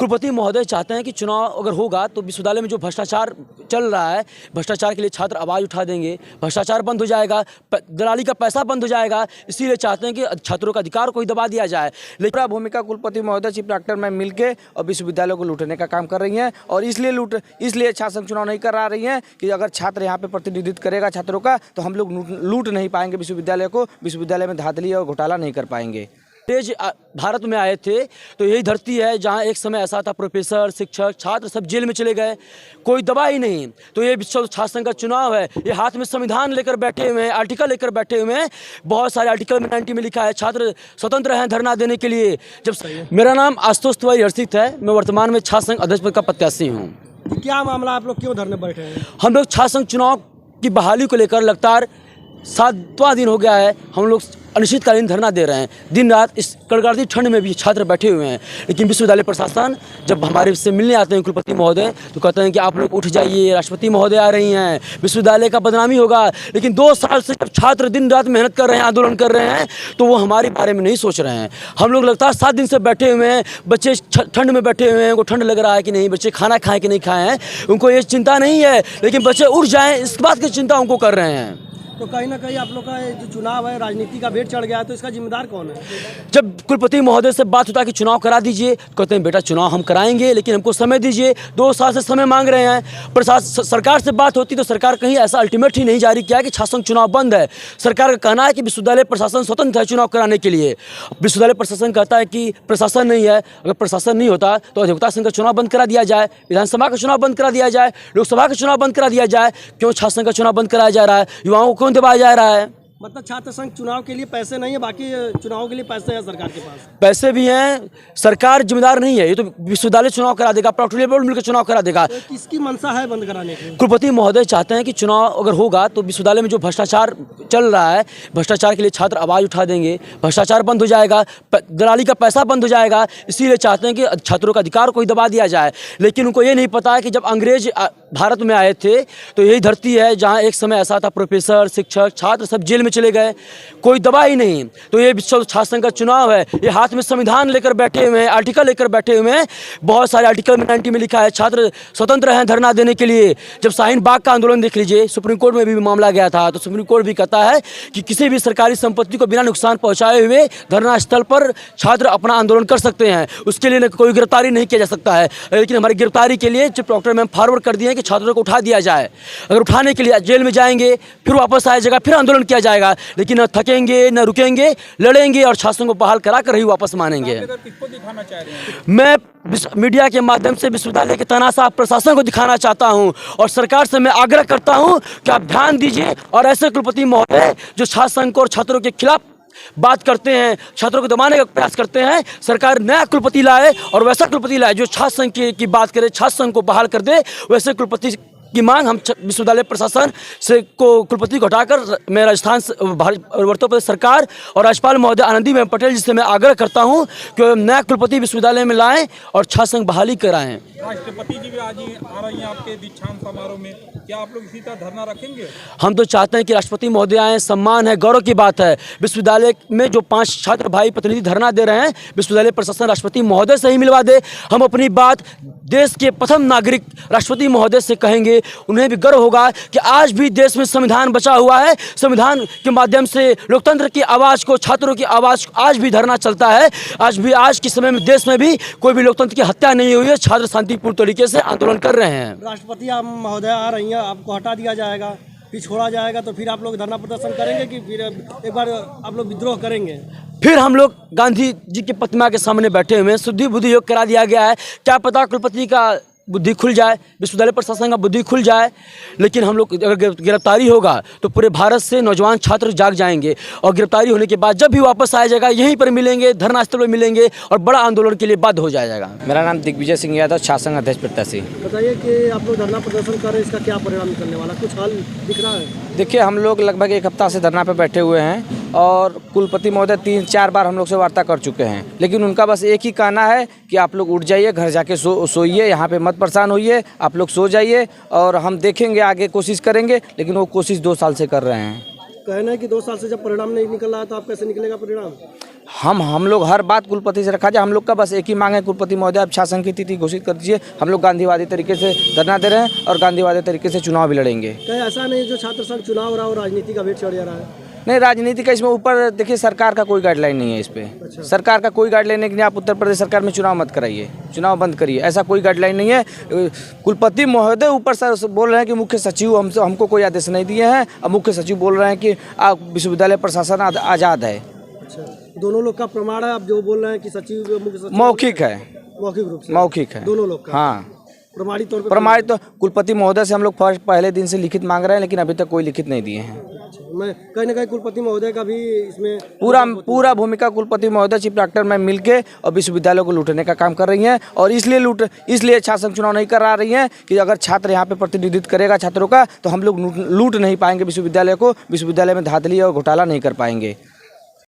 कुलपति महोदय चाहते हैं कि चुनाव अगर होगा तो विश्वविद्यालय में जो भ्रष्टाचार चल रहा है, भ्रष्टाचार के लिए छात्र आवाज़ उठा देंगे, भ्रष्टाचार बंद हो जाएगा, दलाली का पैसा बंद हो जाएगा। इसीलिए चाहते हैं कि छात्रों का अधिकार को ही दबा दिया जाए। लेकिन भूमिका कुलपति महोदय चीफ डॉक्टर में मिलकर और विश्वविद्यालय को लूटने का काम कर रही हैं और इसलिए छात्र संघ चुनाव नहीं करा रही हैं कि अगर छात्र यहाँ पे प्रतिनिधित्व करेगा छात्रों का तो हम लोग लूट नहीं पाएंगे विश्वविद्यालय को, विश्वविद्यालय में धांधली और घोटाला नहीं कर पाएंगे। अंग्रेज भारत में आए थे तो यही धरती है जहाँ एक समय ऐसा था प्रोफेसर, शिक्षक, छात्र सब जेल में चले गए, कोई दबा ही नहीं। तो ये विश्व छात्र संघ का चुनाव है, ये हाथ में संविधान लेकर बैठे हुए हैं, आर्टिकल लेकर बैठे हुए हैं। बहुत सारे आर्टिकल में 90 में लिखा है छात्र स्वतंत्र हैं धरना देने के लिए। मेरा नाम आशुतोष तिवारी हर्षित है, मैं वर्तमान में छात्र संघ अध्यक्ष पद का प्रत्याशी हूँ। क्या मामला, आप लोग क्यों धरने बैठे हैं? हम लोग छात्र संघ चुनाव की बहाली को लेकर लगातार 7वां दिन हो गया है, हम लोग अनिश्चितकालीन धरना दे रहे हैं। दिन रात इस कड़कड़ाती ठंड में भी छात्र बैठे हुए हैं। लेकिन विश्वविद्यालय प्रशासन जब हमारे से मिलने आते हैं कुलपति महोदय तो कहते हैं कि आप लोग उठ जाइए, राष्ट्रपति महोदय आ रही हैं, विश्वविद्यालय का बदनामी होगा। लेकिन 2 साल से जब छात्र दिन रात मेहनत कर रहे हैं, आंदोलन कर रहे हैं, तो वो हमारे बारे में नहीं सोच रहे हैं। हम लोग लगातार 7 दिन से बैठे हुए हैं, बच्चे ठंड में बैठे हुए हैं, उनको ठंड लग रहा है कि नहीं, बच्चे खाना खाएँ कि नहीं खाए हैं, उनको ये चिंता नहीं है। लेकिन बच्चे उठ जाएँ इस बात की चिंता उनको कर रहे हैं। तो कहीं ना कहीं आप लोग का जो चुनाव है राजनीति का भेंट चढ़ गया है, तो इसका जिम्मेदार कौन है? जब कुलपति महोदय से बात होता है कि चुनाव करा दीजिए, कहते हैं बेटा चुनाव हम कराएंगे लेकिन हमको समय दीजिए। 2 साल से समय मांग रहे हैं। प्रशासन सरकार से बात होती तो सरकार कहीं ऐसा अल्टीमेट ही नहीं जारी किया कि छात्र संघ चुनाव बंद है। सरकार का कहना है कि विश्वविद्यालय प्रशासन स्वतंत्र है चुनाव कराने के लिए। विश्वविद्यालय प्रशासन कहता है कि प्रशासन नहीं है। अगर प्रशासन नहीं होता तो अधिवक्ता संघ का चुनाव बंद करा दिया जाए, विधानसभा का चुनाव बंद करा दिया जाए, लोकसभा का चुनाव बंद करा दिया जाए। क्यों छात्र संघ का चुनाव बंद कराया जा रहा है? युवाओं को क्यों दबाया जा रहा है? मतलब छात्र संघ चुनाव के लिए पैसे नहीं है, बाकी चुनाव के लिए पैसे हैं सरकार के पास? पैसे भी हैं, सरकार जिम्मेदार नहीं है। ये तो विश्वविद्यालय चुनाव करा देगा, पेट्रोलियम बोर्ड मिलकर चुनाव करा देगा। तो किसकी मंशा है बंद कराने की? कुलपति महोदय चाहते हैं कि चुनाव अगर होगा तो विश्वविद्यालय में जो भ्रष्टाचार चल रहा है, भ्रष्टाचार के लिए छात्र आवाज़ उठा देंगे, भ्रष्टाचार बंद हो जाएगा, दलाली का पैसा बंद हो जाएगा। इसीलिए चाहते हैं कि छात्रों का अधिकार को ही दबा दिया जाए। लेकिन उनको ये नहीं पता है कि जब अंग्रेज भारत में आए थे तो यही धरती है जहाँ एक समय ऐसा था प्रोफेसर, शिक्षक, छात्र सब जेल में चले गए, कोई दबा ही नहीं। तो ये विश्व छात्र संघ का चुनाव है, ये हाथ में संविधान लेकर बैठे हुए हैं, आर्टिकल लेकर बैठे हुए हैं। बहुत सारे आर्टिकल में 90 में लिखा है छात्र स्वतंत्र हैं धरना देने के लिए। जब शाहीन बाग का आंदोलन देख लीजिए, सुप्रीम कोर्ट में भी मामला गया था, तो सुप्रीम कोर्ट भी कहता है कि किसी भी सरकारी संपत्ति को बिना नुकसान पहुंचाए हुए धरना स्थल पर छात्र अपना आंदोलन कर सकते हैं। उसके लिए कोई गिरफ्तारी नहीं किया जा सकता है। लेकिन हमारी गिरफ्तारी के लिए चीफ डॉक्टर मैम फॉरवर्ड कर दिए हैं कि छात्रों को उठा दिया जाए। अगर उठाने के लिए जेल में जाएंगे, फिर वापस आया जाएगा, फिर आंदोलन किया जाएगा। लेकिन न थकेंगे न रुकेंगे, लड़ेंगे और शासन को बहाल करा कर ही वापस मानेंगे। किसको दिखाना चाह रहे हैं? मैं मीडिया के माध्यम से विश्वविद्यालय के तानाशाह प्रशासन को दिखाना चाहता हूं और सरकार से मैं आग्रह करता हूं कि आप ध्यान दीजिए और ऐसे कुलपति महोदय जो छात्र संघ और छात्रों के खिलाफ बात करते हैं, छात्रों को दबाने का प्रयास करते हैं, सरकार नया कुलपति लाए और वैसा कुलपति लाए जो छात्र संघ की बात करे, छात्र संघ को बहाल कर दे। वैसे कुलपति की मांग हम विश्वविद्यालय प्रशासन से को कुलपति को हटाकर मैं राजस्थान वर्तमान प्रदेश सरकार और राज्यपाल महोदय आनंदीबेन पटेल जी से मैं आग्रह करता हूं कि नया कुलपति विश्वविद्यालय में लाएं और छात्र संघ बहाली कराएं। राष्ट्रपति जी भी आज ही आ रही हैं आपके दीक्षांत समारोह में, क्या आप लोग इसी तरह धरना रखेंगे? हम तो चाहते हैं कि राष्ट्रपति महोदय आए, सम्मान है, गौरव की बात है। विश्वविद्यालय में जो 5 छात्र भाई प्रतिनिधि धरना दे रहे हैं, विश्वविद्यालय प्रशासन राष्ट्रपति महोदय से ही मिलवा दे। हम अपनी बात देश के प्रथम नागरिक राष्ट्रपति महोदय से कहेंगे, उन्हें भी गर्व होगा कि आज भी देश में संविधान बचा हुआ है। संविधान के माध्यम से लोकतंत्र की आवाज़ को, छात्रों की आवाज़ आज भी धरना चलता है। आज के समय में देश में भी कोई भी लोकतंत्र की हत्या नहीं हुई है। छात्र शांतिपूर्ण तरीके से आंदोलन कर रहे हैं। राष्ट्रपति महोदय आ रही हैं, आपको हटा दिया जाएगा, फिर छोड़ा जाएगा, तो फिर आप लोग धरना प्रदर्शन करेंगे कि फिर एक बार आप लोग विद्रोह करेंगे? फिर हम लोग गांधी जी की प्रतिमा के सामने बैठे हुए हैं, शुद्धि बुद्धि योग करा दिया गया है। क्या पता कुलपति का बुद्धि खुल जाए, विश्वविद्यालय प्रशासन का बुद्धि खुल जाए। लेकिन हम लोग अगर गिरफ्तारी होगा तो पूरे भारत से नौजवान छात्र जाग जाएंगे और गिरफ्तारी होने के बाद जब भी वापस आया जाएगा यहीं पर मिलेंगे, धरना स्थल पर मिलेंगे और बड़ा आंदोलन के लिए बाध्य हो जाएगा। मेरा नाम दिग्विजय सिंह यादव, छात्र संघ अध्यक्ष प्रत्याशी। बताइए कि आप लोग धरना प्रदर्शन कर रहे हैं, इसका क्या परिणाम निकलने वाला, कुछ हल दिख रहा है? देखिए, हम लोग लगभग 1 हफ्ता से धरना पे बैठे हुए हैं और कुलपति महोदय 3-4 बार हम लोग से वार्ता कर चुके हैं। लेकिन उनका बस एक ही कहना है कि आप लोग उठ जाइए, घर जाके सोइए, यहाँ पे मत परेशान होइए, आप लोग सो जाइए और हम देखेंगे, आगे कोशिश करेंगे। लेकिन वो कोशिश 2 साल से कर रहे हैं। कहना है कि 2 साल से जब परिणाम नहीं निकल रहा तो आप कैसे निकलेगा परिणाम? हम लोग हर बात कुलपति से रखा जाए। हम लोग का बस एक ही मांग है, कुलपति महोदय आप शासन की तिथि घोषित कर दीजिए। हम लोग गांधीवादी तरीके से धरना दे रहे हैं और गांधीवादी तरीके से चुनाव भी लड़ेंगे। कहीं ऐसा नहीं जो छात्र संघ चुनाव रहा और राजनीति का भेंट चढ़ जा रहा है? नहीं, राजनीति का इसमें ऊपर देखिए, सरकार का कोई गाइडलाइन नहीं है इस पे। सरकार का कोई गाइडलाइन नहीं कि आप उत्तर प्रदेश सरकार में चुनाव मत कराइए, चुनाव बंद करिए, ऐसा कोई गाइडलाइन नहीं है। कुलपति महोदय ऊपर सर बोल रहे हैं कि मुख्य सचिव हमको कोई आदेश नहीं दिए हैं, और मुख्य सचिव बोल रहे हैं कि विश्वविद्यालय प्रशासन आज़ाद है। अच्छा, दोनों लोग का प्रमाण है? आप जो बोल रहे हैं कि सचिव मुख्य सचिव मौखिक है, मौखिक रूप से मौखिक है दोनों लोग का? हाँ, प्रमाणित तौर पर? प्रमाणित तो कुलपति महोदय से हम लोग पहले दिन से लिखित मांग रहे हैं, लेकिन अभी तक कोई लिखित नहीं दिए हैं। मैं कहीं ना कहीं कुलपति महोदय का भी इसमें पूरा भूमिका कुलपति महोदय चीफ डॉक्टर में मिलके और विश्वविद्यालय को लूटने का काम कर रही हैं, और इसलिए छात्र संघ चुनाव नहीं करा रही हैं कि अगर छात्र यहाँ पे प्रतिनिधित्व करेगा छात्रों का, तो हम लोग लूट नहीं पाएंगे विश्वविद्यालय को, विश्वविद्यालय में धांधली और घोटाला नहीं कर पाएंगे।